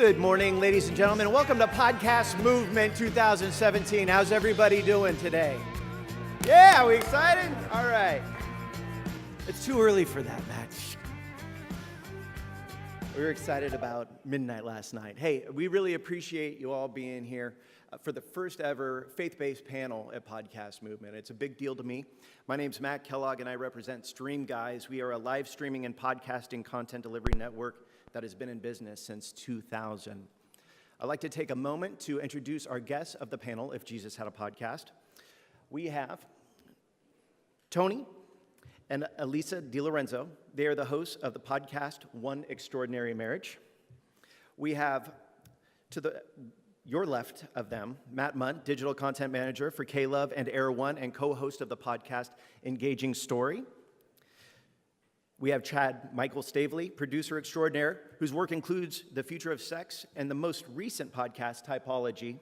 Good morning, ladies and gentlemen. Welcome to Podcast Movement 2017. How's everybody doing today? Yeah, we excited? All right. It's too early for that, Matt. We were excited about midnight last night. Hey, we really appreciate you all being here for the first ever faith-based panel at Podcast Movement. It's a big deal to me. My name's Matt Kellogg, and I represent Stream Guys. We are a live streaming and podcasting content delivery network that has been in business since 2000. I'd like to take a moment to introduce our guests of the panel, If Jesus Had a Podcast. We have Tony and Alisa DiLorenzo. They are the hosts of the podcast, One Extraordinary Marriage. We have, to your left of them, Matt Mundt, digital content manager for K-Love and Air One and co-host of the podcast, Engaging Story. We have Chad Michael Stavely, producer extraordinaire, whose work includes The Future of Sex and the most recent podcast, Typology.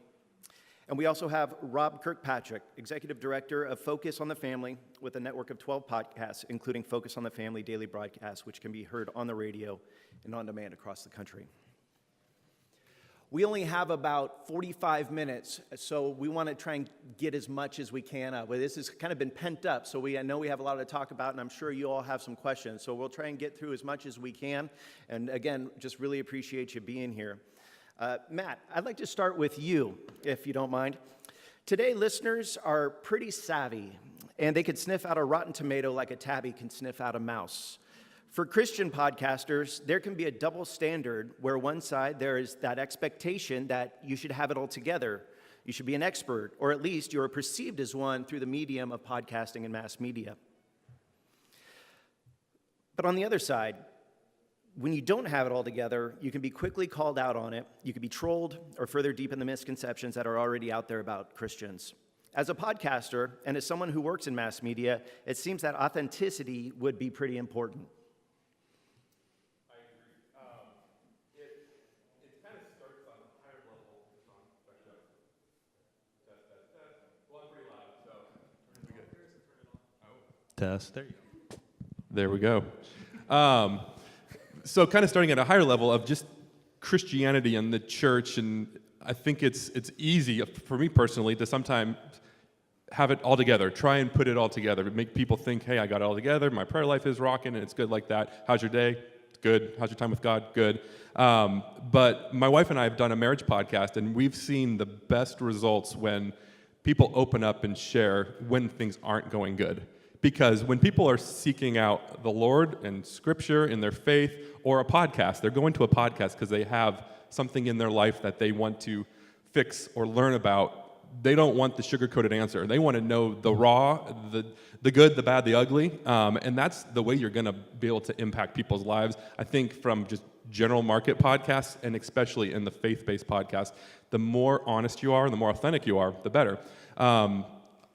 And we also have Rob Kirkpatrick, executive director of Focus on the Family, with a network of 12 podcasts, including Focus on the Family daily broadcasts, which can be heard on the radio and on demand across the country. We only have about 45 minutes, so we want to try and get as much as we can out. This has kind of been pent up, so I know we have a lot to talk about, and I'm sure you all have some questions. So we'll try and get through as much as we can. And again, just really appreciate you being here. Matt, I'd like to start with you, if you don't mind. Today, listeners are pretty savvy, and they can sniff out a rotten tomato like a tabby can sniff out a mouse. For Christian podcasters, there can be a double standard where one side there is that expectation that you should have it all together. You should be an expert, or at least you are perceived as one through the medium of podcasting and mass media. But on the other side, when you don't have it all together, you can be quickly called out on it, you can be trolled, or further deepen the misconceptions that are already out there about Christians. As a podcaster, and as someone who works in mass media, it seems that authenticity would be pretty important. Test. There you go. There we go. So kind of starting at a higher level of just Christianity and the church, and I think it's easy for me personally to sometimes have it all together, try and put it all together, make people think, hey, I got it all together, my prayer life is rocking, and it's good like that. How's your day? It's good. How's your time with God? Good. But my wife and I have done a marriage podcast, and we've seen the best results when people open up and share when things aren't going good. Because when people are seeking out the Lord and Scripture in their faith or a podcast, they're going to a podcast because they have something in their life that they want to fix or learn about. They don't want the sugar-coated answer. They want to know the raw, the good, the bad, the ugly, and that's the way you're going to be able to impact people's lives. I think from just general market podcasts, and especially in the faith-based podcast, the more honest you are, the more authentic you are, the better.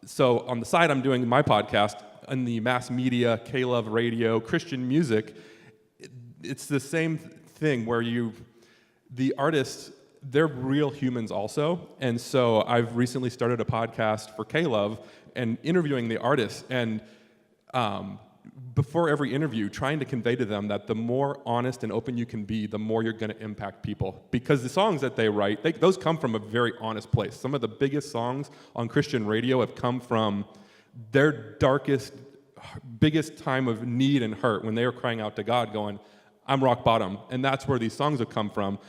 So on the side, I'm doing my podcast in the mass media, K-Love radio, Christian music. It's the same thing where the artists, they're real humans also. And so I've recently started a podcast for K-Love and interviewing the artists. And before every interview, trying to convey to them that the more honest and open you can be, the more you're going to impact people. Because the songs that they write, those come from a very honest place. Some of the biggest songs on Christian radio have come from their darkest, biggest time of need and hurt when they were crying out to God going, I'm rock bottom. And that's where these songs have come from.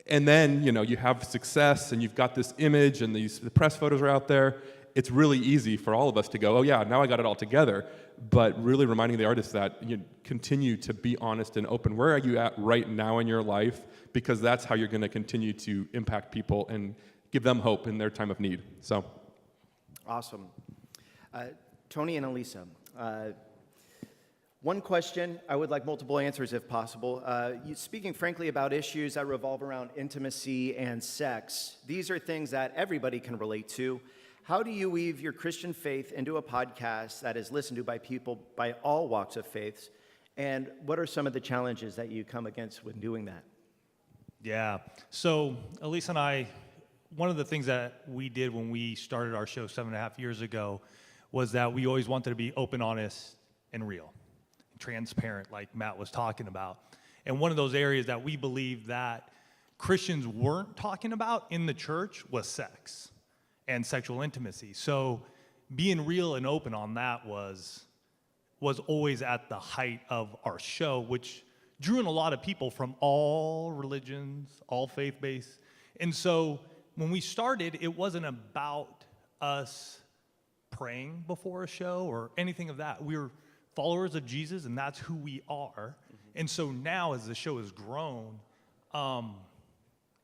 And then, you have success and you've got this image and the press photos are out there. It's really easy for all of us to go, oh yeah, now I got it all together. But really reminding the artists that you continue to be honest and open. Where are you at right now in your life? Because that's how you're going to continue to impact people and give them hope in their time of need. So, awesome. Tony and Alisa, one question, I would like multiple answers if possible. Speaking frankly about issues that revolve around intimacy and sex, these are things that everybody can relate to. How do you weave your Christian faith into a podcast that is listened to by people by all walks of faith? And what are some of the challenges that you come against when doing that? Yeah, so Alisa and I, one of the things that we did when we started our show 7.5 years ago was that we always wanted to be open, honest, and real, transparent, like Matt was talking about. And one of those areas that we believe that Christians weren't talking about in the church was sex and sexual intimacy. So being real and open on that was always at the height of our show, which drew in a lot of people from all religions, all faith-based. And so when we started, it wasn't about us praying before a show or anything of that. We were followers of Jesus, and that's who we are. And so now, as the show has grown,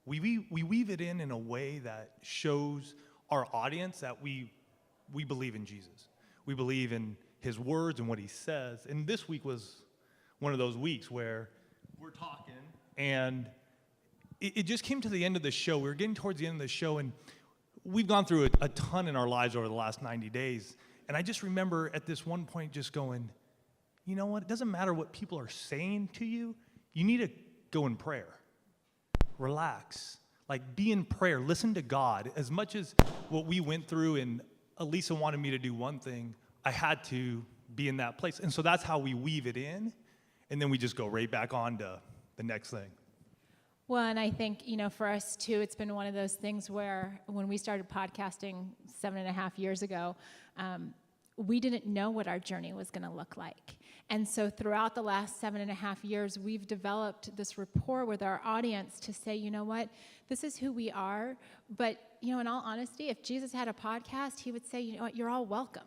we weave it in a way that shows our audience that we believe in Jesus. We believe in his words and what he says. And this week was one of those weeks where we're talking, and it just came to the end of the show. We were getting towards the end of the show, and we've gone through a ton in our lives over the last 90 days. And I just remember at this one point just going, you know what? It doesn't matter what people are saying to you. You need to go in prayer. Relax. Like, be in prayer. Listen to God. As much as what we went through and Alisa wanted me to do one thing, I had to be in that place. And so that's how we weave it in. And then we just go right back on to the next thing. Well, and I think, for us too, it's been one of those things where when we started podcasting 7.5 years ago, we didn't know what our journey was going to look like. And so throughout the last 7.5 years, we've developed this rapport with our audience to say, you know what, this is who we are. But, in all honesty, if Jesus had a podcast, he would say, you know what, you're all welcome.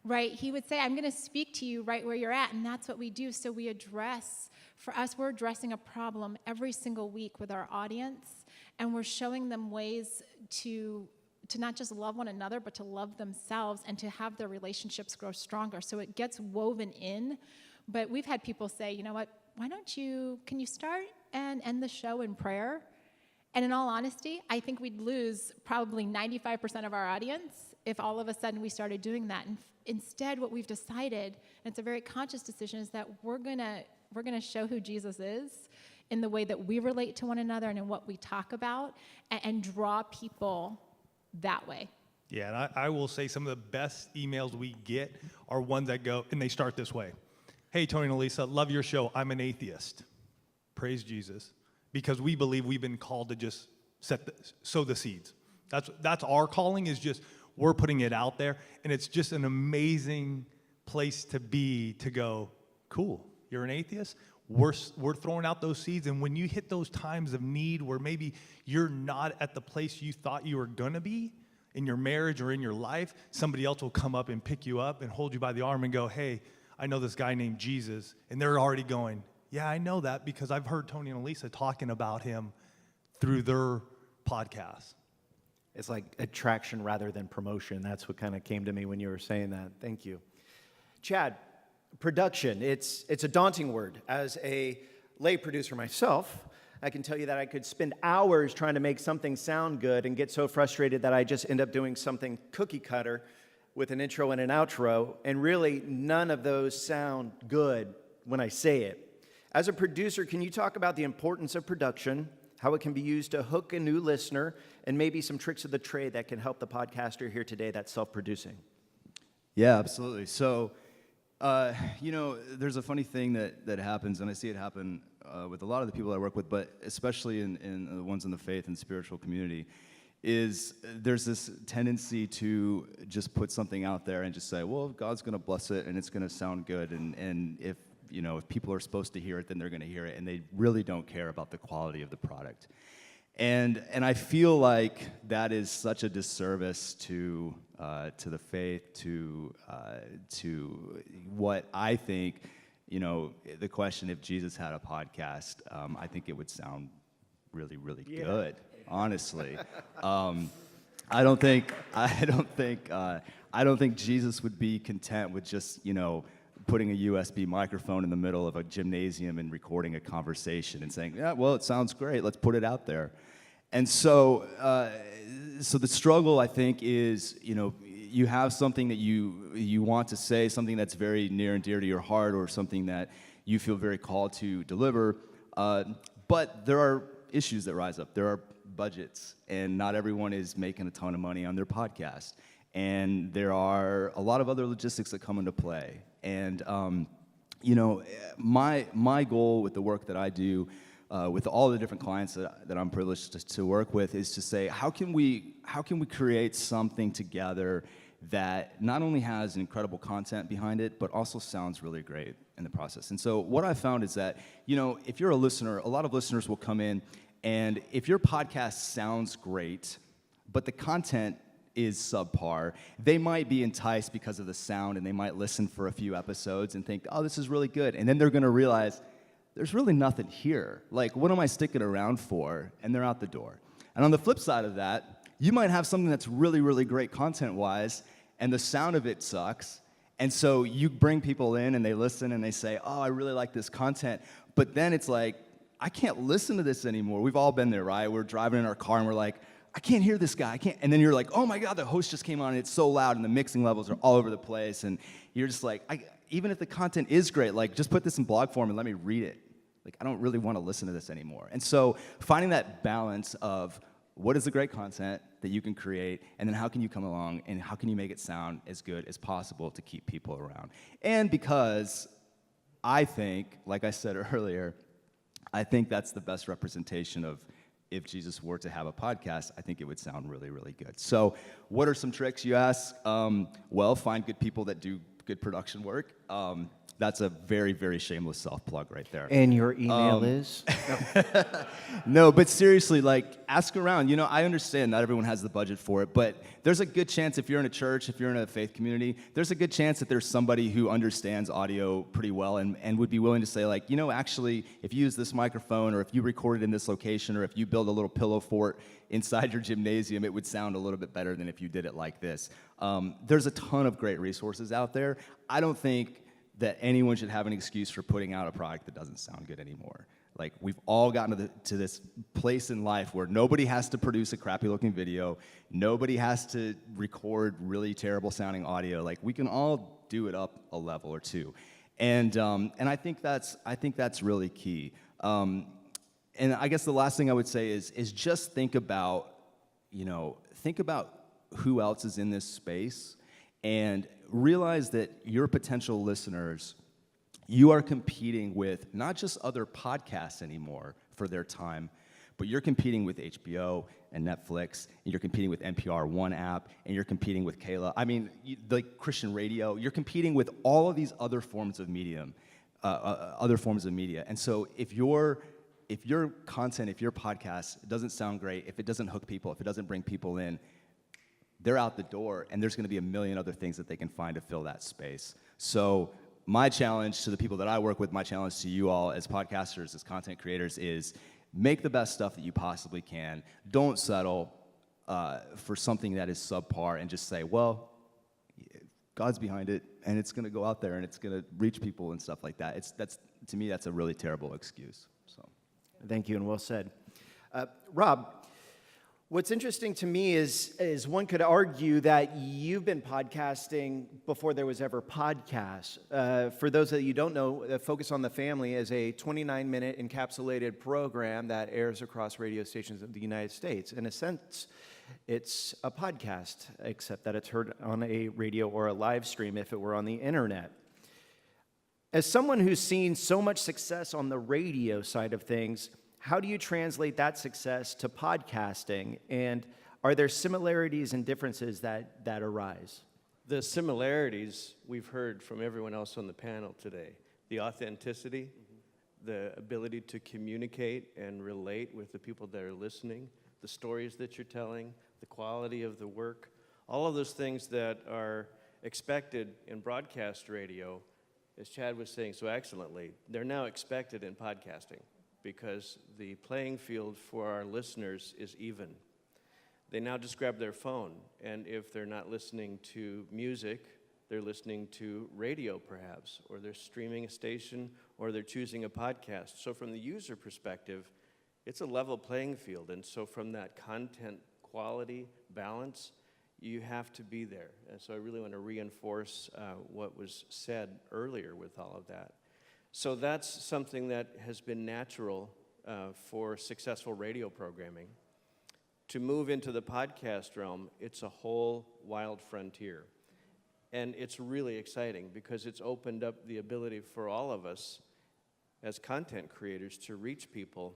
Right? He would say, I'm going to speak to you right where you're at. And that's what we do. So we address, for us, we're addressing a problem every single week with our audience. And we're showing them ways to not just love one another, but to love themselves and to have their relationships grow stronger. So it gets woven in. But we've had people say, you know what, can you start and end the show in prayer? And in all honesty, I think we'd lose probably 95% of our audience if all of a sudden we started doing that. And instead, what we've decided, and it's a very conscious decision, is that we're gonna show who Jesus is in the way that we relate to one another and in what we talk about, and draw people that way. Yeah, and I will say some of the best emails we get are ones that go, and they start this way. Hey, Tony and Alisa, love your show. I'm an atheist. Praise Jesus. Because we believe we've been called to just sow the seeds. That's our calling, is just we're putting it out there. And it's just an amazing place to be, to go, cool, you're an atheist? We're throwing out those seeds. And when you hit those times of need where maybe you're not at the place you thought you were going to be in your marriage or in your life, somebody else will come up and pick you up and hold you by the arm and go, hey, I know this guy named Jesus. And they're already going, yeah, I know that because I've heard Tony and Alisa talking about him through their podcast. It's like attraction rather than promotion. That's what kind of came to me when you were saying that. Thank you. Chad, production, it's a daunting word. As a lay producer myself, I can tell you that I could spend hours trying to make something sound good and get so frustrated that I just end up doing something cookie cutter with an intro and an outro, and really none of those sound good when I say it. As a producer, can you talk about the importance of production, how it can be used to hook a new listener, and maybe some tricks of the trade that can help the podcaster here today that's self-producing? Yeah, absolutely. So, there's a funny thing that happens, and I see it happen with a lot of the people I work with, but especially in the ones in the faith and spiritual community, is there's this tendency to just put something out there and just say, well, God's going to bless it, and it's going to sound good, and if people are supposed to hear it, then they're going to hear it, and they really don't care about the quality of the product. And I feel like that is such a disservice to the faith, to what I think, the question, if Jesus had a podcast, I think it would sound really, really good, honestly. I don't think Jesus would be content with just, putting a USB microphone in the middle of a gymnasium and recording a conversation and saying, yeah, well, it sounds great, let's put it out there. And so the struggle, I think, is, you have something that you want to say, something that's very near and dear to your heart, or something that you feel very called to deliver, but there are issues that rise up. There are budgets, and not everyone is making a ton of money on their podcast. And there are a lot of other logistics that come into play. And, my goal with the work that I do, with all the different clients that I'm privileged to work with, is to say, how can we create something together that not only has incredible content behind it, but also sounds really great in the process. And so what I found is that, if you're a listener, a lot of listeners will come in, and if your podcast sounds great, but the content is subpar, they might be enticed because of the sound, and they might listen for a few episodes and think, oh, this is really good. And then they're gonna realize, there's really nothing here. Like, what am I sticking around for? And they're out the door. And on the flip side of that, you might have something that's really, really great content-wise, and the sound of it sucks. And so you bring people in, and they listen, and they say, oh, I really like this content. But then it's like, I can't listen to this anymore. We've all been there, right? We're driving in our car, and we're like, I can't hear this guy. I can't. And then you're like, oh my God, the host just came on, and it's so loud, and the mixing levels are all over the place. And you're just like, even if the content is great, like, just put this in blog form and let me read it. Like, I don't really want to listen to this anymore. And so finding that balance of what is the great content that you can create, and then how can you come along, and how can you make it sound as good as possible to keep people around. And because I think, like I said earlier, I think that's the best representation of, if Jesus were to have a podcast, I think it would sound really, really good. So what are some tricks, you ask? Well, find good people that do good production work. That's a very, very shameless self-plug right there. And your email is? No, but seriously, like, ask around. I understand not everyone has the budget for it, but there's a good chance, if you're in a church, if you're in a faith community, there's a good chance that there's somebody who understands audio pretty well and would be willing to say, like, actually, if you use this microphone, or if you record it in this location, or if you build a little pillow fort inside your gymnasium, it would sound a little bit better than if you did it like this. There's a ton of great resources out there. I don't think that anyone should have an excuse for putting out a product that doesn't sound good anymore. Like, we've all gotten to this place in life where nobody has to produce a crappy-looking video, nobody has to record really terrible-sounding audio. Like, we can all do it up a level or two, and I think that's really key. And I guess the last thing I would say is just think about who else is in this space, and realize that your potential listeners, you are competing with not just other podcasts anymore for their time, but you're competing with HBO and Netflix, and you're competing with NPR One app, and you're competing with Kayla. I mean, like Christian radio, you're competing with all of these other forms of media. And so if your content, if your podcast doesn't sound great, if it doesn't hook people, if it doesn't bring people in, they're out the door, and there's going to be a million other things that they can find to fill that space. So my challenge to the people that I work with, my challenge to you all as podcasters, as content creators, is make the best stuff that you possibly can. Don't settle for something that is subpar and just say, well, God's behind it, and it's going to go out there, and it's going to reach people and stuff like that. To me, that's a really terrible excuse. So, Thank you, and well said. Rob, what's interesting to me is one could argue that you've been podcasting before there was ever podcasts. For those that you don't know, Focus on the Family is a 29-minute encapsulated program that airs across radio stations of the United States. In a sense, it's a podcast, except that it's heard on a radio or a live stream if it were on the internet. As someone who's seen so much success on the radio side of things, how do you translate that success to podcasting? And are there similarities and differences that arise? The similarities we've heard from everyone else on the panel today. The authenticity, the ability to communicate and relate with the people that are listening, the stories that you're telling, the quality of the work, all of those things that are expected in broadcast radio, as Chad was saying so excellently, they're now expected in podcasting, because the playing field for our listeners is even. They now just grab their phone, and if they're not listening to music, they're listening to radio perhaps, or they're streaming a station, or they're choosing a podcast. So from the user perspective, it's a level playing field, and so from that content quality balance, you have to be there. And so I really want to reinforce what was said earlier with all of that. So that's something that has been natural for successful radio programming. To move into the podcast realm, it's a whole wild frontier. And it's really exciting because it's opened up the ability for all of us as content creators to reach people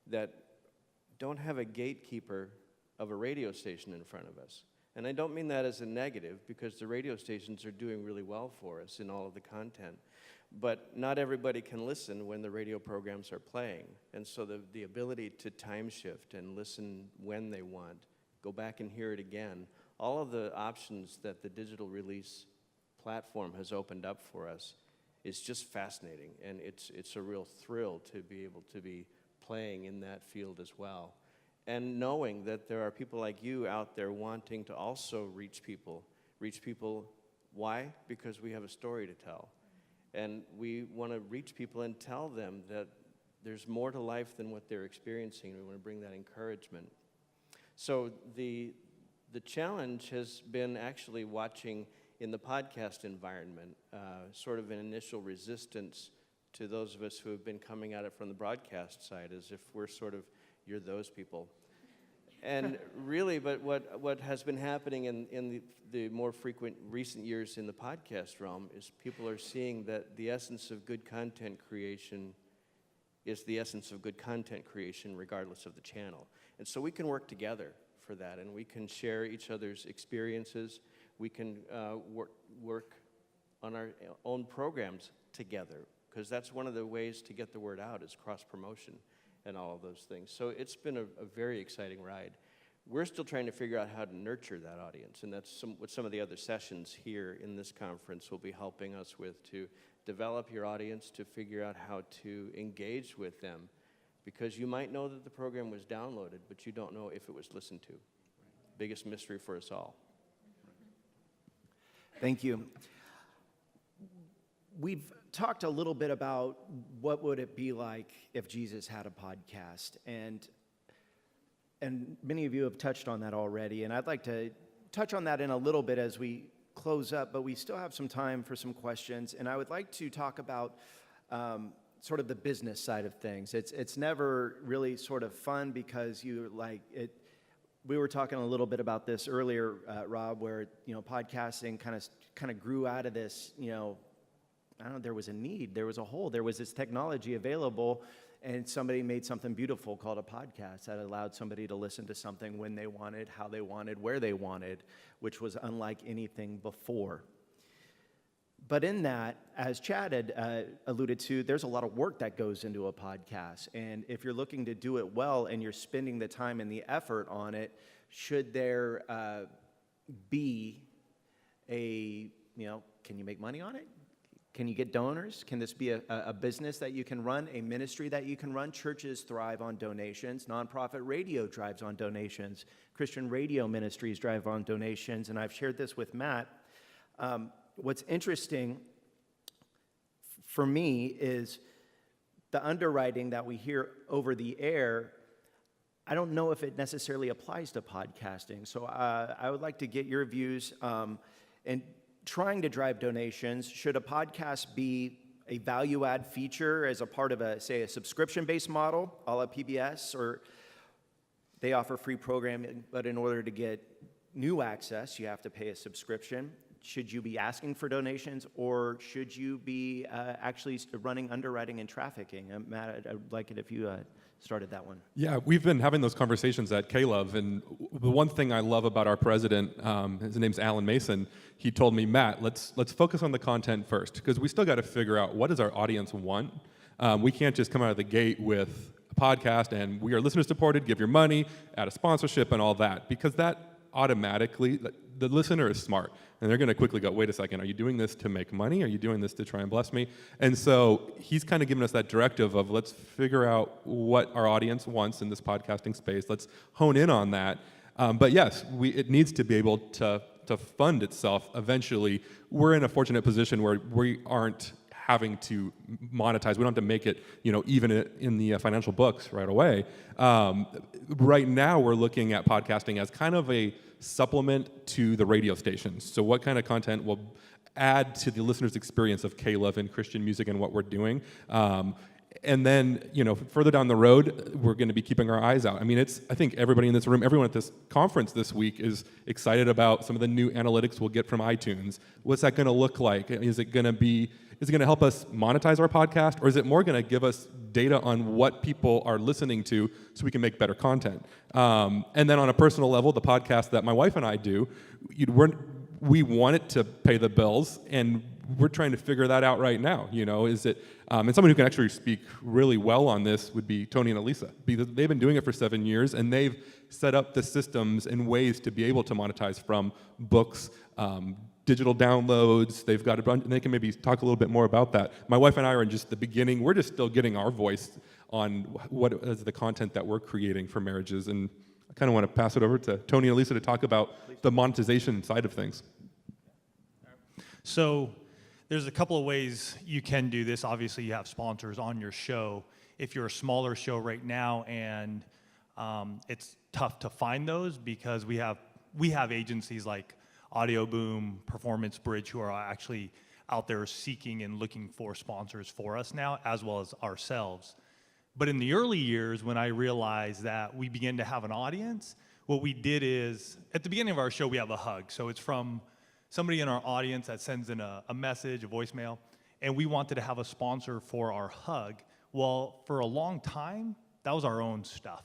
that don't have a gatekeeper of a radio station in front of us. And I don't mean that as a negative, because the radio stations are doing really well for us in all of the content. But not everybody can listen when the radio programs are playing. And so the ability to time shift and listen when they want, go back and hear it again, all of the options that the digital release platform has opened up for us is just fascinating. And it's a real thrill to be able to be playing in that field as well. And knowing that there are people like you out there wanting to also reach people. Why? Because we have a story to tell. And we want to reach people and tell them that there's more to life than what they're experiencing. We want to bring that encouragement. So the challenge has been actually watching in the podcast environment, sort of an initial resistance to those of us who have been coming at it from the broadcast side, as if we're sort of, you're those people. And really, but what has been happening in the more frequent recent years in the podcast realm is people are seeing that the essence of good content creation is the essence of good content creation regardless of the channel. And so we can work together for that, and we can share each other's experiences. We can work on our own programs together, because that's one of the ways to get the word out is cross-promotion and all of those things. So it's been a very exciting ride. We're still trying to figure out how to nurture that audience, and that's what some of the other sessions here in this conference will be helping us with, to develop your audience, to figure out how to engage with them, because you might know that the program was downloaded, but you don't know if it was listened to. Biggest mystery for us all. Thank you. We've talked a little bit about what would it be like if Jesus had a podcast, and many of you have touched on that already, and I'd like to touch on that in a little bit as we close up, but we still have some time for some questions, and I would like to talk about sort of the business side of things. It's never really sort of fun because you like it. We were talking a little bit about this earlier, Rob, where podcasting kind of grew out of this. I don't know, there was a need, there was a hole, there was this technology available, and somebody made something beautiful called a podcast that allowed somebody to listen to something when they wanted, how they wanted, where they wanted, which was unlike anything before. But in that, as Chad had alluded to, there's a lot of work that goes into a podcast. And if you're looking to do it well and you're spending the time and the effort on it, should there be can you make money on it? Can you get donors? Can this be a business that you can run, a ministry that you can run? Churches thrive on donations. Nonprofit radio thrives on donations. Christian radio ministries thrive on donations. And I've shared this with Matt. What's interesting for me is the underwriting that we hear over the air. I don't know if it necessarily applies to podcasting. So I would like to get your views and trying to drive donations. Should a podcast be a value-add feature as a part of a subscription-based model, a la PBS, or they offer free programming, but in order to get new access, you have to pay a subscription? Should you be asking for donations, or should you be actually running underwriting and trafficking? Matt, I'd like it if you started that one. Yeah, we've been having those conversations at K-Love, and the one thing I love about our president, his name's Alan Mason, he told me, Matt, let's focus on the content first, because we still got to figure out what does our audience want. We can't just come out of the gate with a podcast and we are listener supported, give your money, add a sponsorship and all that, because that automatically, the listener is smart, and they're going to quickly go, wait a second, are you doing this to make money? Are you doing this to try and bless me? And so he's kind of given us that directive of let's figure out what our audience wants in this podcasting space. Let's hone in on that. But yes, it needs to be able to fund itself eventually. We're in a fortunate position where we aren't having to monetize. We don't have to make it, even in the financial books right away. Right now, we're looking at podcasting as kind of a supplement to the radio stations. So what kind of content will add to the listener's experience of K-Love and Christian music and what we're doing? And then, further down the road, we're going to be keeping our eyes out. I mean, I think everybody in this room, everyone at this conference this week is excited about some of the new analytics we'll get from iTunes. What's that going to look like? Is it going to help us monetize our podcast, or is it more going to give us data on what people are listening to so we can make better content? And then on a personal level, the podcast that my wife and I do, we want it to pay the bills, and we're trying to figure that out right now. Is it, and someone who can actually speak really well on this would be Tony and Alisa, because they've been doing it for 7 years, and they've set up the systems and ways to be able to monetize from books, digital downloads. They've got a bunch, and they can maybe talk a little bit more about that. My wife and I are in just the beginning. We're just still getting our voice on what is the content that we're creating for marriages, and I kind of want to pass it over to Tony and Alisa to talk about the monetization side of things. So there's a couple of ways you can do this. Obviously, you have sponsors on your show. If you're a smaller show right now, and it's tough to find those because we have agencies like Audio Boom, Performance Bridge, who are actually out there seeking and looking for sponsors for us now, as well as ourselves. But in the early years, when I realized that we began to have an audience, what we did is, at the beginning of our show, we have a hug. So it's from somebody in our audience that sends in a message, a voicemail, and we wanted to have a sponsor for our hug. Well, for a long time, that was our own stuff.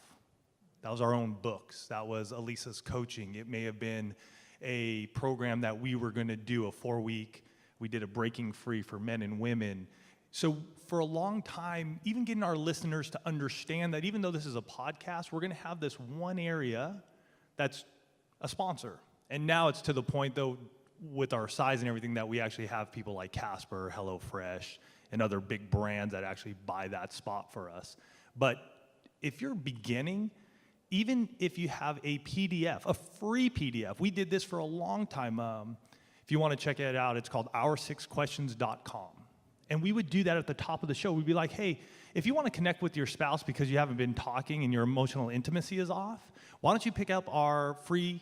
That was our own books. That was Alisa's coaching. It may have been a program that we were going to do, a 4-week. We did a Breaking Free for men and women. So for a long time, even getting our listeners to understand that even though this is a podcast, we're going to have this one area that's a sponsor. And now it's to the point, though, with our size and everything, that we actually have people like Casper, HelloFresh, and other big brands that actually buy that spot for us. But if you're beginning, even if you have a PDF, a free PDF, we did this for a long time. If you want to check it out, it's called our6questions.com. And we would do that at the top of the show. We'd be like, hey, if you want to connect with your spouse because you haven't been talking and your emotional intimacy is off, why don't you pick up our free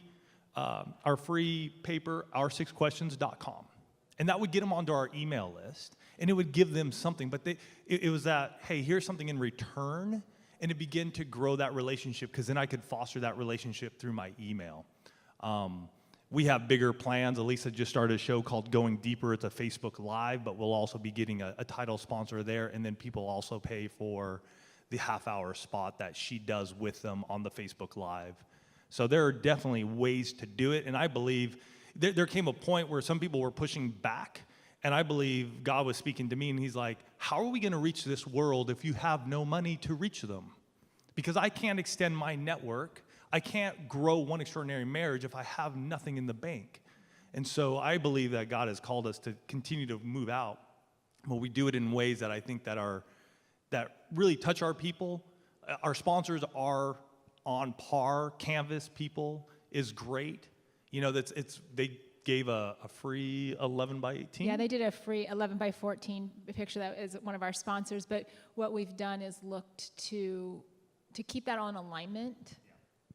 paper, our6questions.com. And that would get them onto our email list, and it would give them something. But it was that, hey, here's something in return, and it began to grow that relationship, because then I could foster that relationship through my email. We have bigger plans. Alisa just started a show called Going Deeper. It's a Facebook Live, but we'll also be getting a title sponsor there, and then people also pay for the half-hour spot that she does with them on the Facebook Live. So there are definitely ways to do it, and I believe there came a point where some people were pushing back, and I believe God was speaking to me, and he's like, how are we going to reach this world if you have no money to reach them? Because I can't extend my network. I can't grow One Extraordinary Marriage if I have nothing in the bank. And so I believe that God has called us to continue to move out, but we do it in ways that I think that really touch our people. Our sponsors are on par. Canvas people is great. They gave a free 11 by 18. Yeah, they did a free 11 by 14 picture. That is one of our sponsors. But what we've done is looked to keep that all in alignment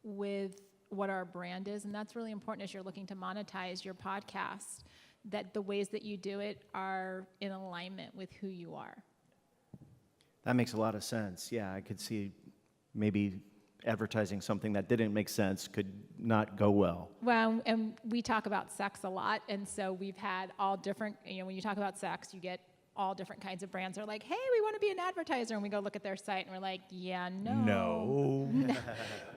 with what our brand is. And that's really important as you're looking to monetize your podcast, that the ways that you do it are in alignment with who you are. That makes a lot of sense. Yeah, I could see maybe advertising something that didn't make sense could not go well. Well, and we talk about sex a lot, and so we've had all different, when you talk about sex, you get all different kinds of brands are like, hey, we want to be an advertiser, and we go look at their site, and we're like, yeah, no.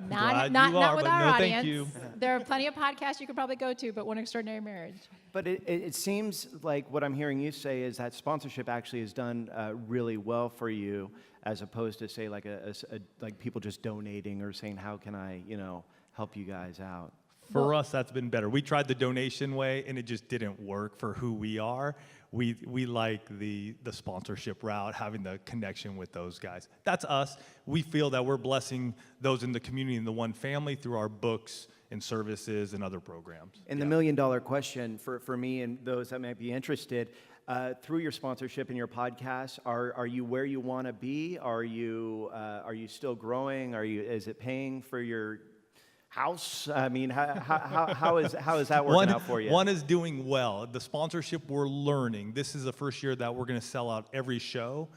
not with our audience. There are plenty of podcasts you could probably go to, but One Extraordinary Marriage. But it seems like what I'm hearing you say is that sponsorship actually has done really well for you, as opposed to say like like people just donating or saying, how can I help you guys out? For us, that's been better. We tried the donation way, and it just didn't work for who we are. We like the sponsorship route, having the connection with those guys. That's us. We feel that we're blessing those in the community in the one family through our books and services and other programs. And the $1 million question for me and those that might be interested, through your sponsorship and your podcast, are you where you want to be? Are you still growing? Is it paying for your house? I mean, how is that working out for you? One is doing well. The sponsorship, we're learning. This is the first year that we're going to sell out every show.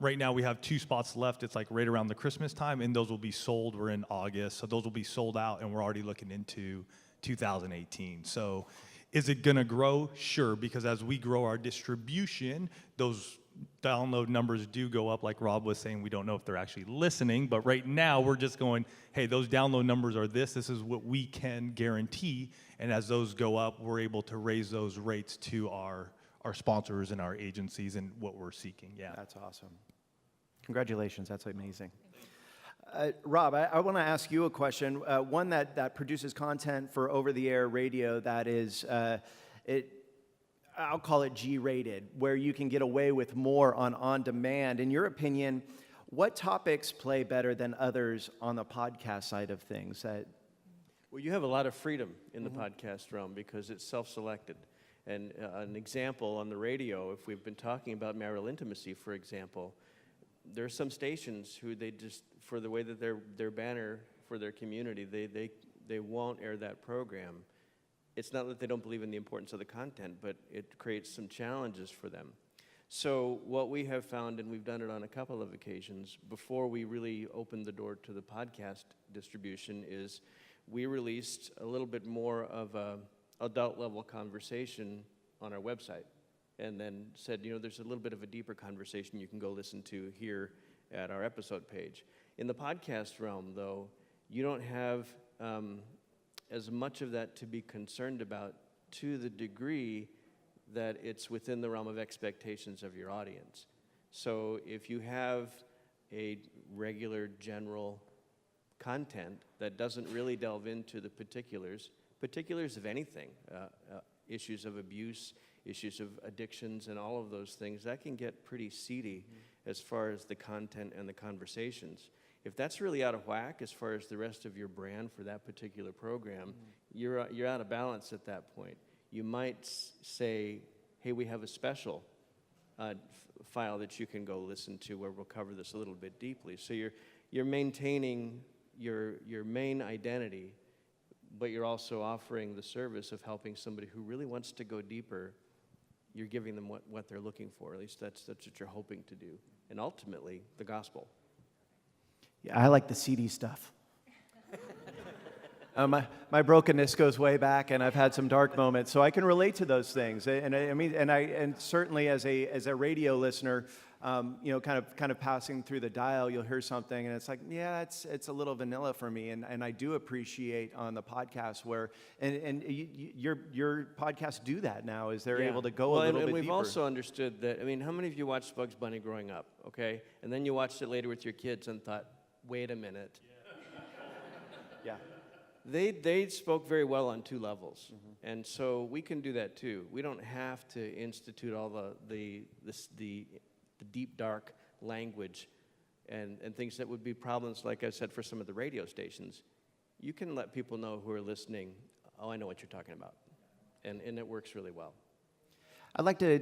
Right now we have 2 spots left. It's like right around the Christmas time, and those will be sold. We're in August, so those will be sold out, and we're already looking into 2018. So is it going to grow? Sure, because as we grow our distribution, those download numbers do go up. Like Rob was saying, we don't know if they're actually listening, but right now we're just going, hey, those download numbers are this is what we can guarantee, and as those go up, we're able to raise those rates to our sponsors and our agencies and what we're seeking. Yeah, That's awesome. Congratulations, that's amazing. Rob, I want to ask you a question, one that produces content for over-the-air radio that is, I'll call it G-rated, where you can get away with more on-demand. In your opinion, what topics play better than others on the podcast side of things? Well, you have a lot of freedom in the podcast realm because it's self-selected. And an example on the radio, if we've been talking about marital intimacy, for example, there are some stations who they just, for the way that their banner for their community, they won't air that program. It's not that they don't believe in the importance of the content, but it creates some challenges for them. So what we have found, and we've done it on a couple of occasions, before we really opened the door to the podcast distribution, is we released a little bit more of a adult-level conversation on our website, and then said, there's a little bit of a deeper conversation you can go listen to here at our episode page. In the podcast realm, though, you don't have as much of that to be concerned about, to the degree that it's within the realm of expectations of your audience. So if you have a regular general content that doesn't really delve into the particulars of anything, issues of abuse, issues of addictions, and all of those things, that can get pretty seedy as far as the content and the conversations. If that's really out of whack as far as the rest of your brand for that particular program, you're out of balance at that point. You might say, hey, we have a special file that you can go listen to where we'll cover this a little bit deeply. So you're maintaining your main identity, but you're also offering the service of helping somebody who really wants to go deeper. You're giving them what they're looking for. At least that's what you're hoping to do. And ultimately, the gospel. Yeah, I like the CD stuff. My brokenness goes way back, and I've had some dark moments, so I can relate to those things. And certainly as a radio listener, kind of passing through the dial, you'll hear something, and it's like, yeah, it's a little vanilla for me. And I do appreciate on the podcast where your podcasts do that now, is they're able to go a little bit deeper. We've also understood that. How many of you watched Bugs Bunny growing up? Okay, and then you watched it later with your kids and thought, wait a minute. Yeah. They spoke very well on 2 levels, and so we can do that too. We don't have to institute all the deep, dark language and things that would be problems, like I said, for some of the radio stations. You can let people know who are listening, oh, I know what you're talking about, and it works really well. I'd like to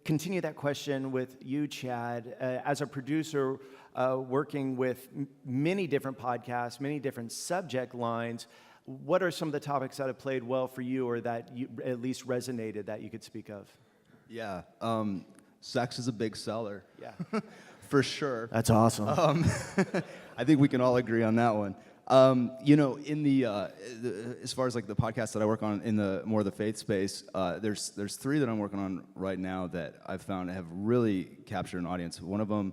continue that question with you, Chad. As a producer working with many different podcasts, many different subject lines, what are some of the topics that have played well for you, or that you at least resonated, that you could speak of? Yeah, sex is a big seller. Yeah. For sure. That's awesome. I think we can all agree on that one. In the as far as like the podcasts that I work on in the more of the faith space, there's 3 that I'm working on right now that I've found have really captured an audience. One of them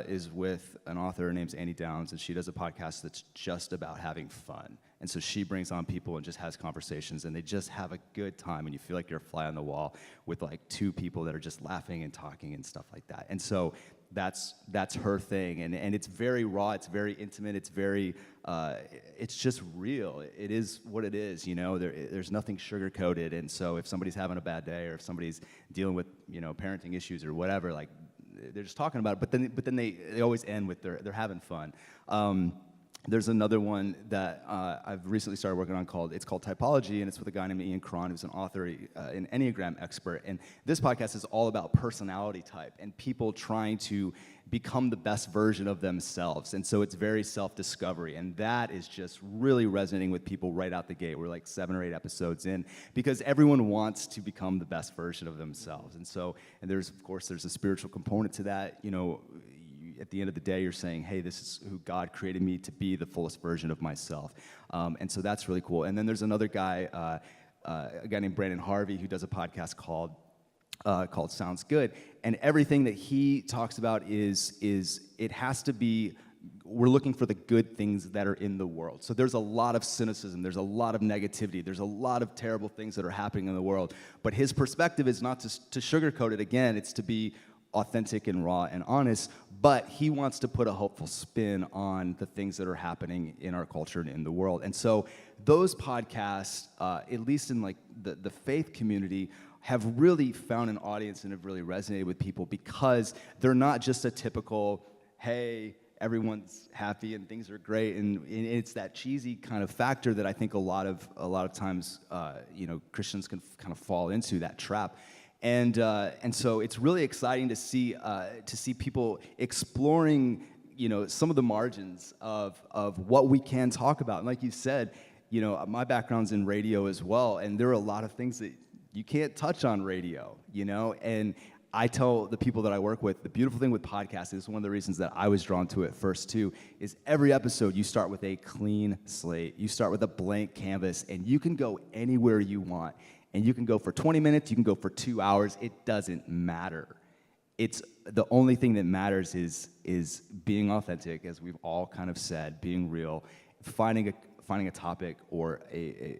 is with an author. Her name's Annie Downs, and she does a podcast that's just about having fun. And so she brings on people and just has conversations, and they just have a good time, and you feel like you're a fly on the wall with like 2 people that are just laughing and talking and stuff like that. And so that's her thing, and it's very raw, it's very intimate, it's very it's just real. It is what it is, there's nothing sugar-coated. And so if somebody's having a bad day, or if somebody's dealing with parenting issues or whatever, like they're just talking about it, but then they always end with they're having fun. There's another one that I've recently started working on called Typology, and it's with a guy named Ian Cron, who's an author, an Enneagram expert. And this podcast is all about personality type and people trying to become the best version of themselves. And so it's very self-discovery, and that is just really resonating with people right out the gate. We're like 7 or 8 episodes in, because everyone wants to become the best version of themselves. And so, and there's a spiritual component to that. You know, at the end of the day, you're saying, hey, this is who God created me to be, the fullest version of myself. And so that's really cool. And then there's another guy, a guy named Brandon Harvey, who does a podcast called Sounds Good. And everything that he talks about is it has to be, we're looking for the good things that are in the world. So there's a lot of cynicism, there's a lot of negativity, there's a lot of terrible things that are happening in the world. But his perspective is not to sugarcoat it. Again, it's to be authentic and raw and honest, but he wants to put a hopeful spin on the things that are happening in our culture and in the world. And so those podcasts, at least in like the faith community, have really found an audience and have really resonated with people, because they're not just a typical, hey, everyone's happy and things are great, and it's that cheesy kind of factor that I think a lot of times Christians can kind of fall into, that trap. And so it's really exciting to see people exploring, some of the margins of what we can talk about. And like you said, my background's in radio as well, and there are a lot of things that you can't touch on radio, and I tell the people that I work with, the beautiful thing with podcasting is one of the reasons that I was drawn to it first too, is every episode you start with a clean slate. You start with a blank canvas, and you can go anywhere you want. And you can go for 20 minutes, you can go for 2 hours, it doesn't matter. It's the only thing that matters is being authentic, as we've all kind of said, being real, finding a topic or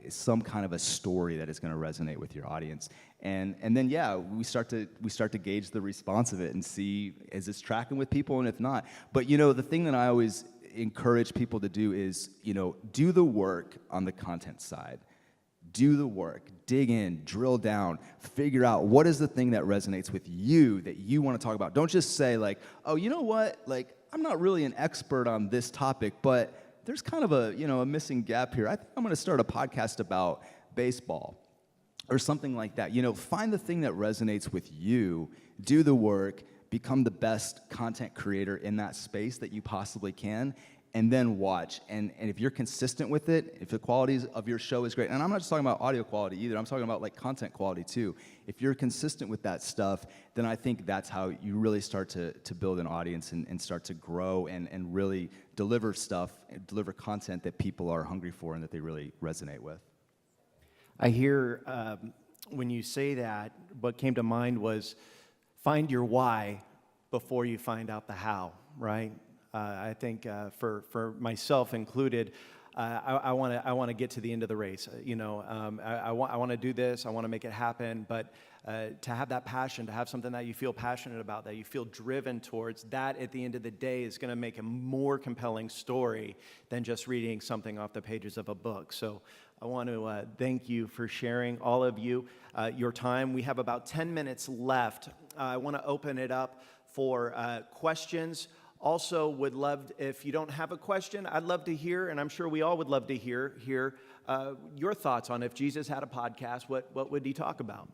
some kind of a story that is going to resonate with your audience. And then we start to gauge the response of it and see, is this tracking with people, and if not. But the thing that I always encourage people to do is, do the work on the content side. Do the work, dig in, drill down, figure out what is the thing that resonates with you that you want to talk about. Don't just say like, oh, you know what? Like, I'm not really an expert on this topic, but there's kind of a missing gap here. I think I'm going to start a podcast about baseball or something like that. Find the thing that resonates with you, do the work, become the best content creator in that space that you possibly can, and then watch. And if you're consistent with it, if the quality of your show is great, and I'm not just talking about audio quality either, I'm talking about like content quality too. If you're consistent with that stuff, then I think that's how you really start to build an audience and start to grow and really deliver content that people are hungry for and that they really resonate with. I hear when you say that, what came to mind was find your why before you find out the how, right? I think for myself included, I want to get to the end of the race. I want to do this. I want to make it happen. But to have that passion, to have something that you feel passionate about, that you feel driven towards, that at the end of the day is going to make a more compelling story than just reading something off the pages of a book. So I want to thank you for sharing, all of you, your time. We have about 10 minutes left. I want to open it up for questions. Also, would love, if you don't have a question, I'd love to hear, and I'm sure we all would love to hear your thoughts on if Jesus had a podcast, what would he talk about?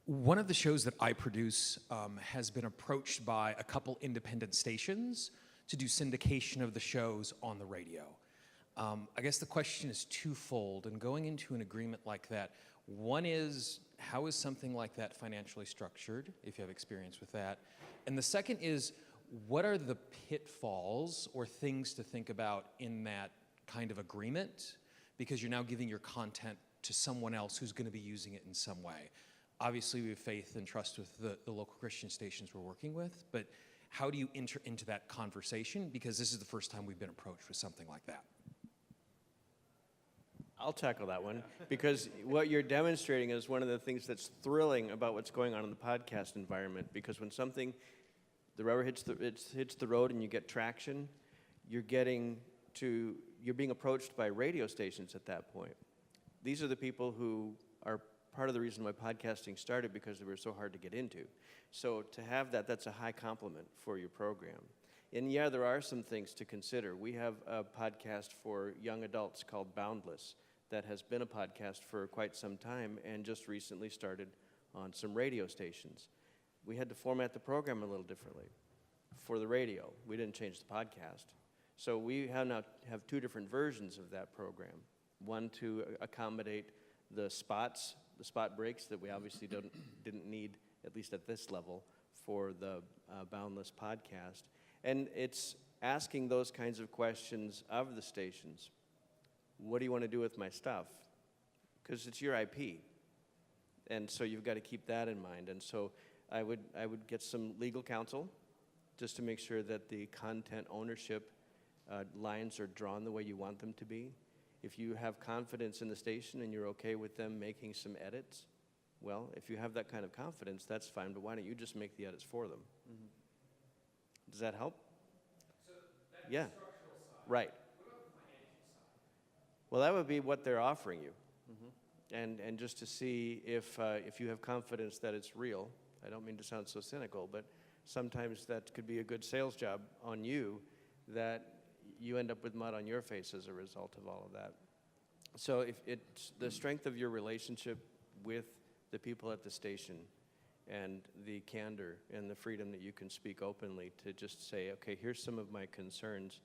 One of the shows that I produce has been approached by a couple independent stations to do syndication of the shows on the radio. I guess the question is twofold, and going into an agreement like that, one is, how is something like that financially structured, if you have experience with that? And the second is, what are the pitfalls or things to think about in that kind of agreement? Because you're now giving your content to someone else who's going to be using it in some way. Obviously, we have faith and trust with the local Christian stations we're working with, but how do you enter into that conversation? Because this is the first time we've been approached with something like that. I'll tackle that one, because what you're demonstrating is one of the things that's thrilling about what's going on in the podcast environment, because when the rubber hits the road and you get traction, you're being approached by radio stations at that point. These are the people who are part of the reason why podcasting started, because they were so hard to get into. So to have that, that's a high compliment for your program. And yeah, there are some things to consider. We have a podcast for young adults called Boundless that has been a podcast for quite some time and just recently started on some radio stations. We had to format the program a little differently for the radio. We didn't change the podcast. So we now have two different versions of that program. One to accommodate the spot breaks that we obviously didn't need, at least at this level, for the Boundless podcast. And it's asking those kinds of questions of the stations. What do you want to do with my stuff? Because it's your IP. And so you've got to keep that in mind. And so I would get some legal counsel just to make sure that the content ownership lines are drawn the way you want them to be. If you have confidence in the station and you're okay with them making some edits, well, if you have that kind of confidence, that's fine, but why don't you just make the edits for them? Mm-hmm. Does that help? So that's the structural side. Right. What about the financial side? Well, that would be what they're offering you. Mm-hmm. And just to see if you have confidence that it's real. I don't mean to sound so cynical, but sometimes that could be a good sales job on you, that you end up with mud on your face as a result of all of that. So if it's the strength of your relationship with the people at the station and the candor and the freedom that you can speak openly to just say, okay, here's some of my concerns,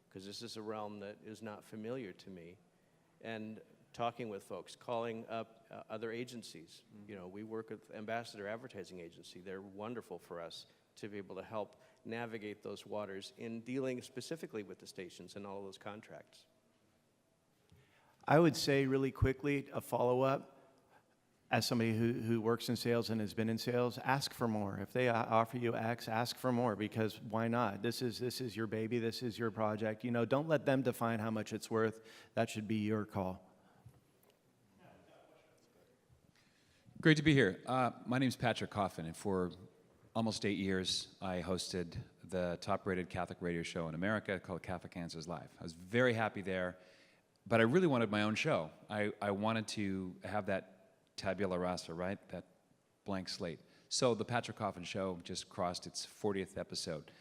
because this is a realm that is not familiar to me, and talking with folks, calling up other agencies. Mm-hmm. You know, we work with Ambassador Advertising Agency. They're wonderful for us to be able to help navigate those waters in dealing specifically with the stations and all of those contracts. I would say really quickly, a follow-up, as somebody who works in sales and has been in sales, ask for more. If they offer you X, ask for more, because why not? This is your baby, this is your project. You know, don't let them define how much it's worth. That should be your call. Great to be here. My name is Patrick Coffin, and for almost 8 years, I hosted the top-rated Catholic radio show in America called Catholic Answers Live. I was very happy there, but I really wanted my own show. I wanted to have that tabula rasa, right? That blank slate. So the Patrick Coffin Show just crossed its 40th episode.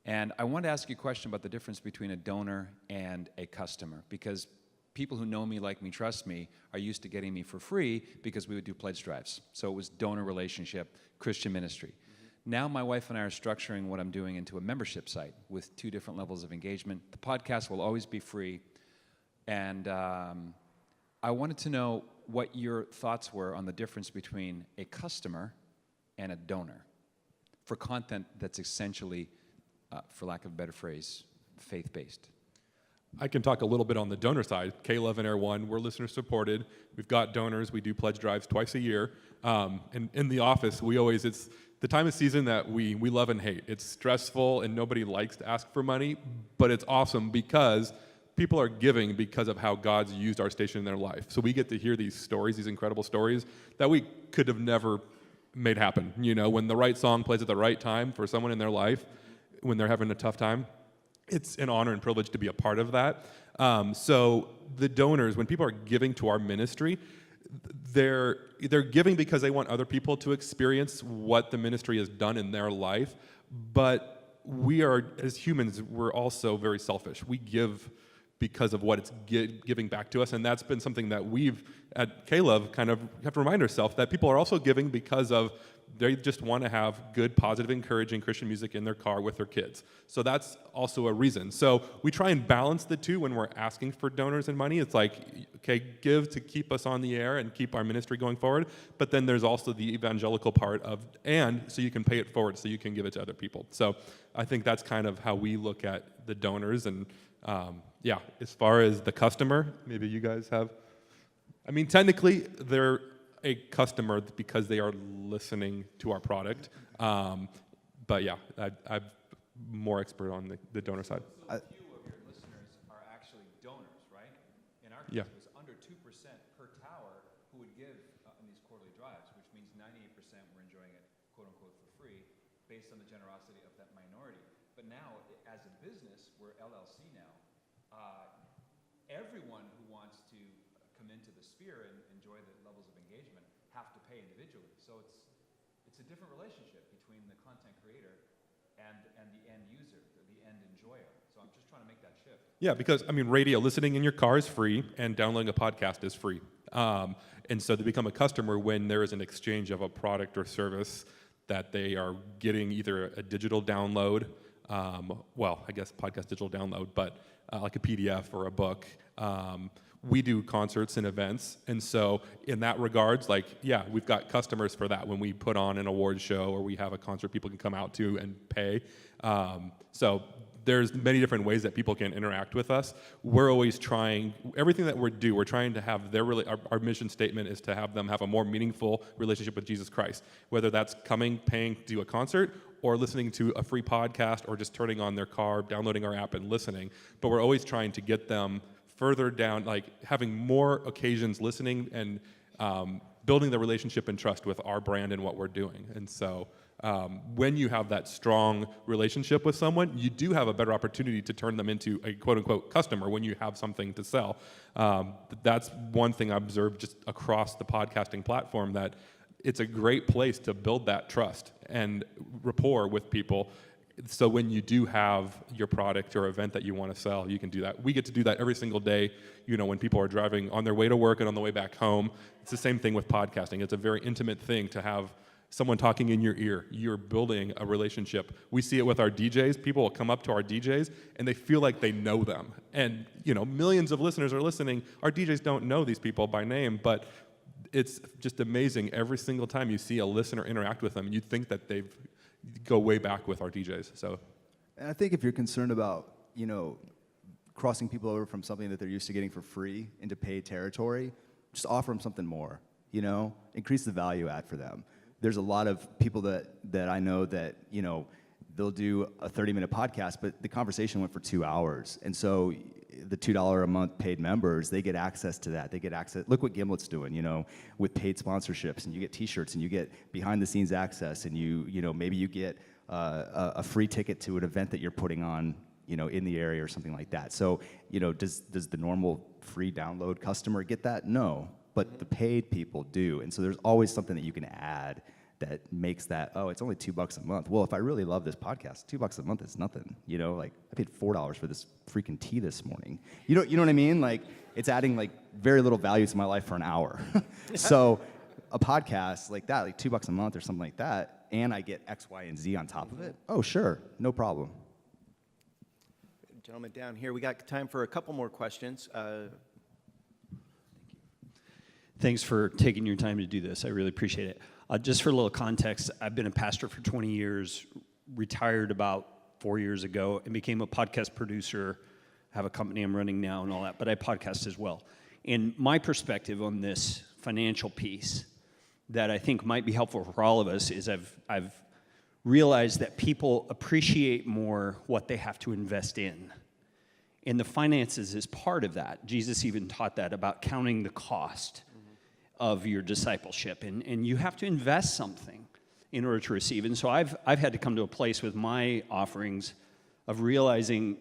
And I wanted to ask you a question about the difference between a donor and a customer, because people who know me, like me, trust me, are used to getting me for free because we would do pledge drives. So it was donor relationship, Christian ministry. Mm-hmm. Now my wife and I are structuring what I'm doing into a membership site with 2 different levels of engagement. The podcast will always be free. And I wanted to know what your thoughts were on the difference between a customer and a donor for content that's essentially, for lack of a better phrase, faith-based. I can talk a little bit on the donor side. K-Love and Air One, we're listener supported. We've got donors. We do pledge drives twice a year. And in the office, it's the time of season that we love and hate. It's stressful and nobody likes to ask for money, but it's awesome because people are giving because of how God's used our station in their life. So we get to hear these stories, these incredible stories that we could have never made happen. You know, when the right song plays at the right time for someone in their life, when they're having a tough time, it's an honor and privilege to be a part of that. So the donors, when people are giving to our ministry, they're giving because they want other people to experience what the ministry has done in their life. But we are, as humans, we're also very selfish. We give because of what it's giving back to us. And that's been something that we've, at K-Love, kind of have to remind ourselves that people are also giving because of they just want to have good, positive, encouraging Christian music in their car with their kids. So that's also a reason. So we try and balance the two when we're asking for donors and money. It's like, okay, give to keep us on the air and keep our ministry going forward. But then there's also the evangelical part of, and so you can pay it forward so you can give it to other people. So I think that's kind of how we look at the donors. And yeah, as far as the customer, maybe you guys have, I mean, technically they're a customer because they are listening to our product. But yeah, I'm more expert on the donor side. So few of your listeners are actually donors, right? In our case, it was under 2% per tower who would give in these quarterly drives, which means 98% were enjoying it, quote unquote, for free, based on the generosity of that minority. But now, as a business, we're LLC now. Everyone who wants to come into the sphere and enjoy the levels of engagement have to pay individually. So it's a different relationship between the content creator and the end user, the end enjoyer. So I'm just trying to make that shift. Yeah, because I mean, radio listening in your car is free, and downloading a podcast is free. And so they become a customer when there is an exchange of a product or service that they are getting, either a digital download, well, I guess podcast digital download, but like a PDF or a book. We do concerts and events, and so in that regards, like, yeah, we've got customers for that when we put on an award show or we have a concert people can come out to and pay. So there's many different ways that people can interact with us. We're always trying, everything that we're trying to have their, our mission statement is to have them have a more meaningful relationship with Jesus Christ, whether that's coming, paying to do a concert, or listening to a free podcast, or just turning on their car, downloading our app and listening. But we're always trying to get them further down, like having more occasions listening and building the relationship and trust with our brand and what we're doing. And so when you have that strong relationship with someone, you do have a better opportunity to turn them into a quote-unquote customer when you have something to sell. That's one thing I observed just across the podcasting platform, that it's a great place to build that trust and rapport with people. So when you do have your product or event that you want to sell, you can do that. We get to do that every single day, you know, when people are driving on their way to work and on the way back home. It's the same thing with podcasting. It's a very intimate thing to have someone talking in your ear. You're building a relationship. We see it with our DJs. People will come up to our DJs and they feel like they know them. And, you know, millions of listeners are listening. Our DJs don't know these people by name, but it's just amazing. Every single time you see a listener interact with them, you'd think that they've go way back with our DJs. So, and I think if you're concerned about, you know, crossing people over from something that they're used to getting for free into paid territory, just offer them something more, you know, increase the value add for them. There's a lot of people that I know that, you know, they'll do a 30-minute podcast, but the conversation went for 2 hours. And so the $2 a month paid members, they get access to that. They get access. Look what Gimlet's doing, you know, with paid sponsorships, and you get T-shirts, and you get behind-the-scenes access, and you know, maybe you get a free ticket to an event that you're putting on, you know, in the area or something like that. So, you know, does the normal free download customer get that? No, but the paid people do, and so there's always something that you can add that makes that, oh, it's only $2 a month. Well, if I really love this podcast, $2 a month is nothing. You know, like I paid $4 for this freaking tea this morning. You know what I mean? Like it's adding like very little value to my life for an hour. So a podcast like that, like $2 a month or something like that, and I get X, Y, and Z on top of it. Oh, sure, no problem. Gentlemen down here, we got time for a couple more questions. Thanks for taking your time to do this. I really appreciate it. Just for a little context, I've been a pastor for 20 years, retired about 4 years ago, and became a podcast producer. I have a company I'm running now and all that, but I podcast as well. And my perspective on this financial piece that I think might be helpful for all of us is I've realized that people appreciate more what they have to invest in. And the finances is part of that. Jesus even taught that about counting the cost of your discipleship, and you have to invest something in order to receive. And so I've had to come to a place with my offerings of realizing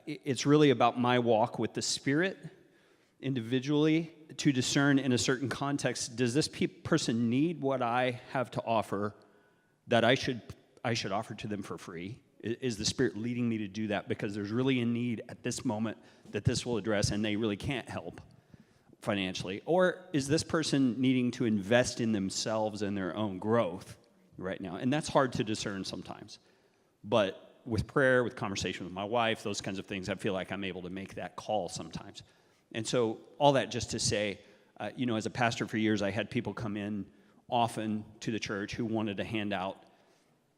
it's really about my walk with the Spirit individually to discern in a certain context, does this person need what I have to offer that I should offer to them for free? Is the Spirit leading me to do that because there's really a need at this moment that this will address and they really can't help financially? Or is this person needing to invest in themselves and their own growth right now? And that's hard to discern sometimes. But with prayer, with conversation with my wife, those kinds of things, I feel like I'm able to make that call sometimes. And so all that just to say, you know, as a pastor for years, I had people come in often to the church who wanted a handout.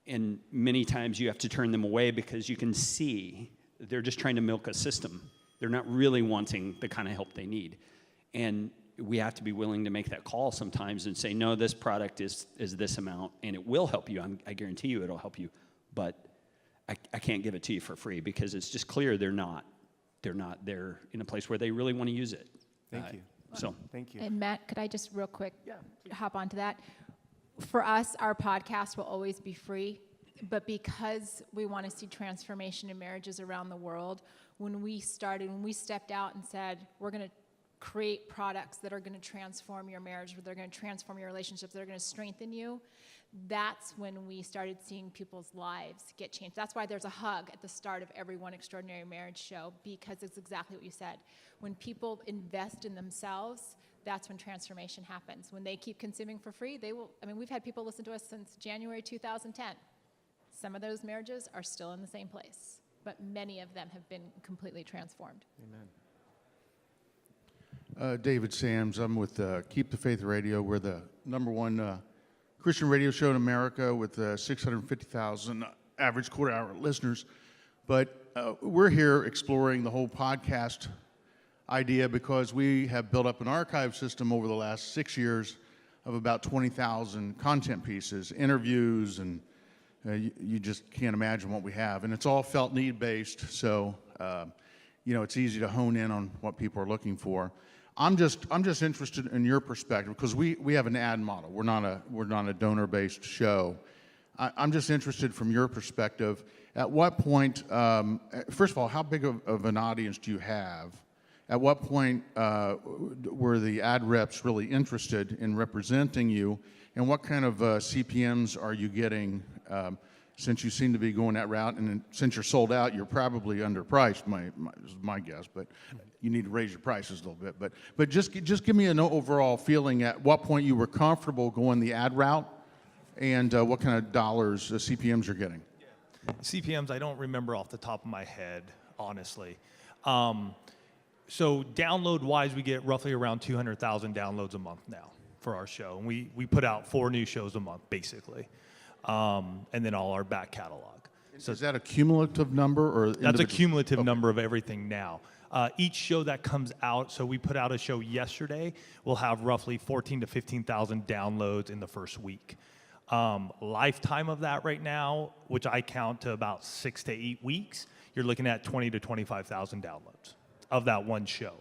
And many times you have to turn them away because you can see they're just trying to milk a system. They're not really wanting the kind of help they need. And we have to be willing to make that call sometimes and say, no, this product is this amount, and it will help you. I guarantee you it'll help you. But I can't give it to you for free because it's just clear they're not there in a place where they really want to use it. Thank you. So Thank you. And Matt, could I just real quick hop onto that? For us, our podcast will always be free, but because we want to see transformation in marriages around the world, when we stepped out and said, we're going to create products that are going to transform your marriage, that are going to transform your relationships, that are going to strengthen you, that's when we started seeing people's lives get changed. That's why there's a hug at the start of every One Extraordinary Marriage show, because it's exactly what you said. When people invest in themselves, that's when transformation happens. When they keep consuming for free, they will. I mean, we've had people listen to us since January 2010. Some of those marriages are still in the same place, but many of them have been completely transformed. Amen. David Sams. I'm with Keep the Faith Radio. We're the #1 Christian radio show in America with 650,000 average quarter-hour listeners. But we're here exploring the whole podcast idea because we have built up an archive system over the last 6 years of about 20,000 content pieces, interviews, and you just can't imagine what we have. And it's all felt need-based, so it's easy to hone in on what people are looking for. I'm just interested in your perspective because we have an ad model. We're not a donor-based show. I'm just interested from your perspective. At what point, first of all, how big of an audience do you have? At what point were the ad reps really interested in representing you, and what kind of CPMs are you getting? Since you seem to be going that route, and since you're sold out, you're probably underpriced. Is my guess, but you need to raise your prices a little bit. But just give me an overall feeling. At what point you were comfortable going the ad route, and what kind of dollars CPMs you're getting? CPMs, I don't remember off the top of my head, honestly. So download-wise, we get roughly around 200,000 downloads a month now for our show, and we put out 4 new shows a month, basically. And then all our back catalog. So is that a cumulative number or? That's a cumulative number of everything now. Each show that comes out, so we put out a show yesterday, will have roughly 14 to 15,000 downloads in the first week. Lifetime of that right now, which I count to about 6 to 8 weeks, you're looking at 20 to 25,000 downloads of that one show.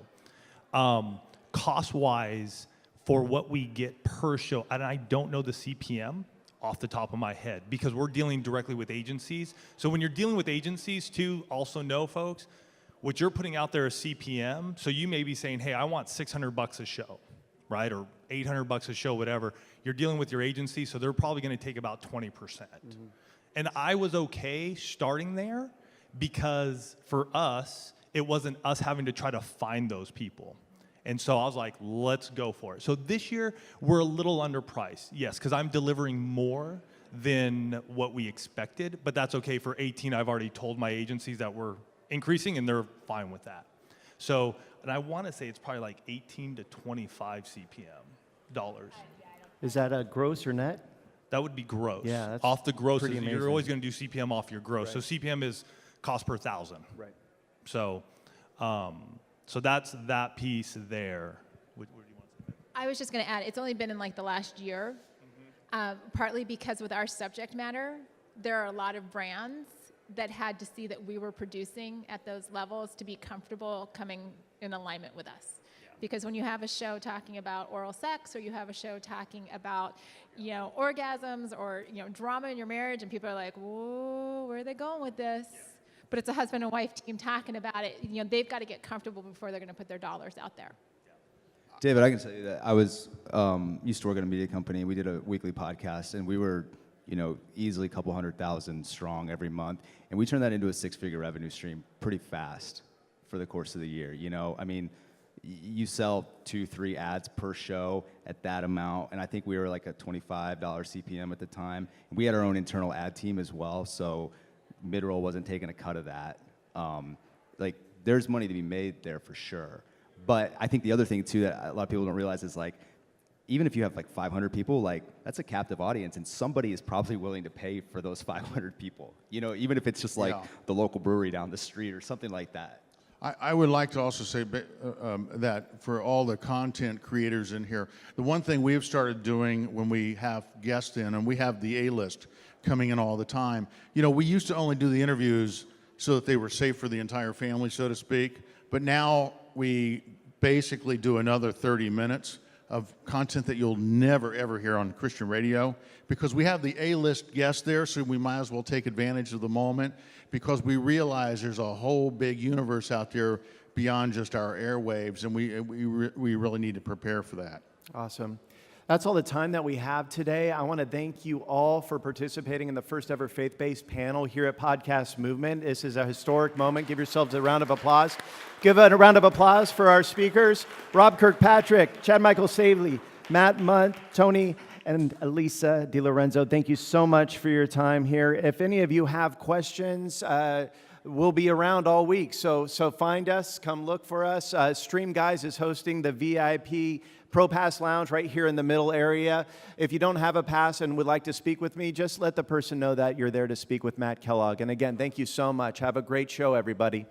Cost-wise, for what we get per show, and I don't know the CPM off the top of my head because we're dealing directly with agencies. So when you're dealing with agencies too, also know, folks, what you're putting out there is CPM. So you may be saying, hey, I want $600 a show, right? Or $800 a show, whatever. You're dealing with your agency, so they're probably going to take about 20%. Mm-hmm. And I was okay starting there because for us, it wasn't us having to try to find those people. And so I was like, let's go for it. So this year, we're a little underpriced. Yes, because I'm delivering more than what we expected, but that's okay. For 18, I've already told my agencies that we're increasing, and they're fine with that. So, and I want to say it's probably like 18 to 25 CPM dollars. Is that a gross or net? That would be gross. Yeah, that's off the gross. pretty amazing. You're always going to do CPM off your gross. Right. So CPM is cost per thousand. Right. So, so that's that piece there. What do you want to say? I was just going to add, it's only been in like the last year, partly because with our subject matter, there are a lot of brands that had to see that we were producing at those levels to be comfortable coming in alignment with us. Yeah. Because when you have a show talking about oral sex, or you have a show talking about, orgasms, or, drama in your marriage, and people are like, whoa, where are they going with this? Yeah. But it's a husband and wife team talking about it. They've got to get comfortable before they're going to put their dollars out there. David, I can tell you that I was used to work at a media company. We did a weekly podcast, and we were, easily a couple 100,000 strong every month, and we turned that into a 6-figure revenue stream pretty fast for the course of the year. You sell 2-3 ads per show at that amount, and I think we were like a $25 CPM at the time. We had our own internal ad team as well, so mid-roll wasn't taking a cut of that. There's money to be made there for sure. But I think the other thing too that a lot of people don't realize is even if you have 500 people, that's a captive audience, and somebody is probably willing to pay for those 500 people. Even if it's just the local brewery down the street or something like that. I would like to also say that for all the content creators in here, the one thing we have started doing when we have guests in, and we have the A-list coming in all the time, we used to only do the interviews so that they were safe for the entire family, so to speak, but now we basically do another 30 minutes of content that you'll never, ever hear on Christian radio, because we have the A-list guests there, so we might as well take advantage of the moment, because we realize there's a whole big universe out there beyond just our airwaves, and we really need to prepare for that. Awesome. That's all the time that we have today. I want to thank you all for participating in the first ever faith-based panel here at Podcast Movement. This is a historic moment. Give yourselves a round of applause. Give a round of applause for our speakers, Rob Kirkpatrick, Chad Michael Savely, Matt Mundt, Tony, and Alisa DiLorenzo. Thank you so much for your time here. If any of you have questions, we'll be around all week. So find us, come look for us. Stream Guys is hosting the VIP Pro Pass Lounge right here in the middle area. If you don't have a pass and would like to speak with me, just let the person know that you're there to speak with Matt Kellogg. And again, thank you so much. Have a great show, everybody.